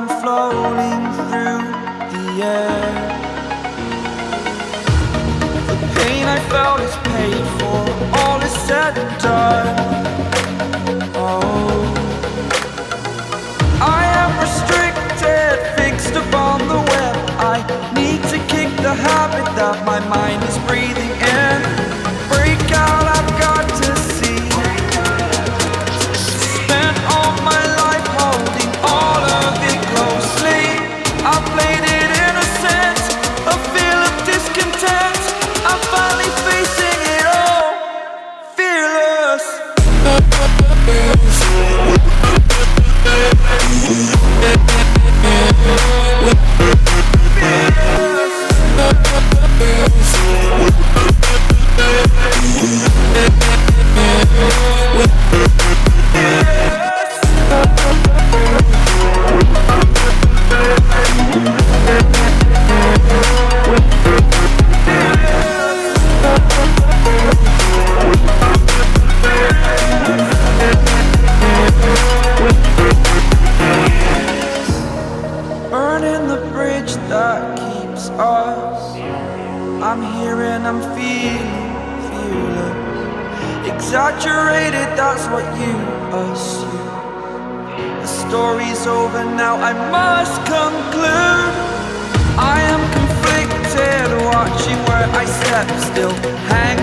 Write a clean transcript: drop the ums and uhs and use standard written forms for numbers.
I'm floating through the air. The pain I felt is paid for, all is said and done. Oh, I am restricted, fixed upon the web. I need to kick the habit that my mind is breathing in. Break out, I've got to see. Spent all my life holding all of it closely. I played it innocent, a feel of discontent. I'm finally facing it all, fearless. Burning the bridge that keeps us. I'm here and I'm feeling fearless. Exaggerated, that's what you assume. The story's over now, I must conclude. I am conflicted, watching where I step still, hang